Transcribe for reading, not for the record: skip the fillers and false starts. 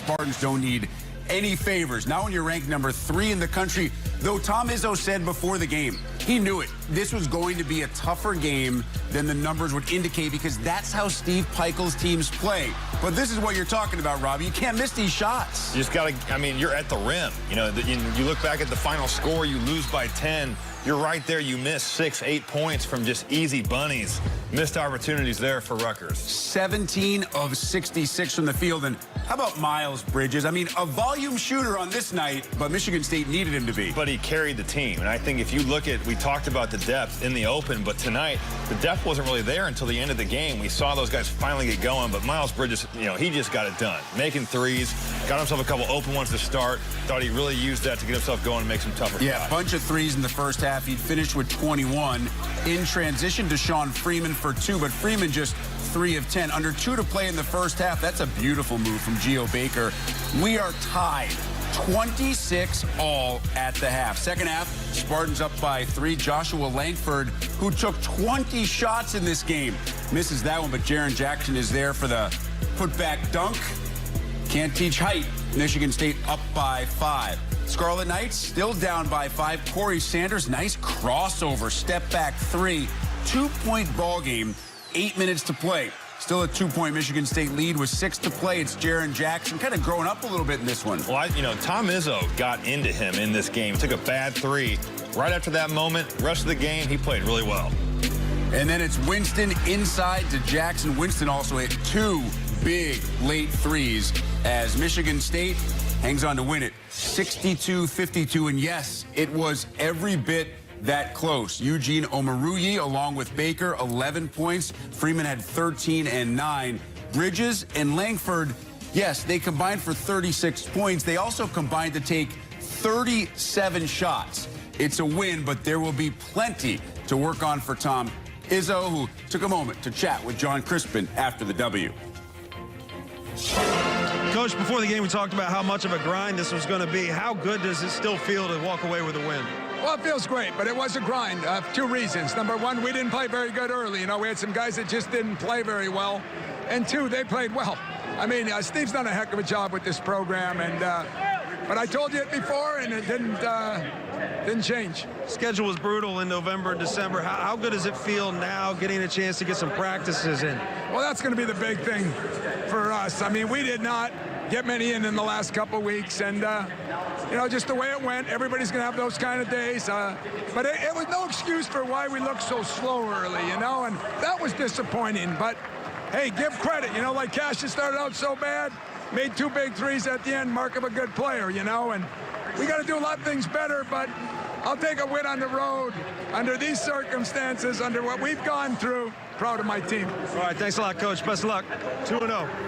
Spartans don't need any favors. Now when you're ranked number 3 in the country, though Tom Izzo said before the game, he knew it. This was going to be a tougher game than the numbers would indicate because that's how Steve Pikiell's teams play. But this is what you're talking about, Robbie. You can't miss these shots. You just got to, I mean, you're at the rim. You know, you look back at the final score, you lose by 10. You're right there. You miss 6, 8 points from just easy bunnies. Missed opportunities there for Rutgers. 17 of 66 from the field. And how about Miles Bridges? I mean, a volume shooter on this night, but Michigan State needed him to be. But he carried the team. And I think if you look at, we talked about the depth in the open, but tonight, the depth wasn't really there until the end of the game. We saw those guys finally get going, but Miles Bridges, you know, he just got it done. Making threes, got himself a couple open ones to start. Thought he really used that to get himself going and make some tougher shots. shots. Bunch of threes in the first half. He'd finished with 21. In transition to Sean Freeman for 2, but Freeman just 3 of 10. Under 2 to play in the first half. That's a beautiful move from Geo Baker. We are tied 26 all at the half. Second half, Spartans up by 3. Joshua Langford, who took 20 shots in this game, misses that one, but Jaren Jackson is there for the putback dunk. Can't teach height. Michigan State up by 5. Scarlet Knights still down by 5. Corey Sanders, nice crossover, step back 3. 2-point ball game, 8 minutes to play. Still a 2-point Michigan State lead with 6 to play. It's Jaren Jackson kind of growing up a little bit in this one. Well, you know, Tom Izzo got into him in this game. Took a bad 3. Right after that moment, rest of the game, he played really well. And then it's Winston inside to Jackson. Winston also hit 2 big late threes as Michigan State hangs on to win it 62-52. And yes, it was every bit that close. Eugene Omoruyi along with Baker, 11 points. Freeman had 13 and 9. Bridges and Langford, yes, they combined for 36 points. They also combined to take 37 shots. It's a win, but there will be plenty to work on for Tom Izzo, who took a moment to chat with John Crispin after the W. Coach, before the game, we talked about how much of a grind this was going to be. How good does it still feel to walk away with a win? Well, it feels great, but it was a grind for 2 reasons. Number 1, we didn't play very good early. You know, we had some guys that just didn't play very well. And 2, they played well. I mean, Steve's done a heck of a job with this program. And but I told you it before, and it didn't change. Schedule was brutal in November and December. How good does it feel now getting a chance to get some practices in? Well, that's going to be the big thing for us. I mean, we did not get many in the last couple of weeks, and you know, just the way it went, everybody's going to have those kind of days. But it was no excuse for why we looked so slow early, you know, and that was disappointing. But hey, give credit, you know, like Cassius started out so bad, made 2 big threes at the end, mark of a good player, you know, and we got to do a lot of things better, but I'll take a win on the road under these circumstances, under what we've gone through. Proud of my team. All right, thanks a lot, Coach. Best of luck. 2-0.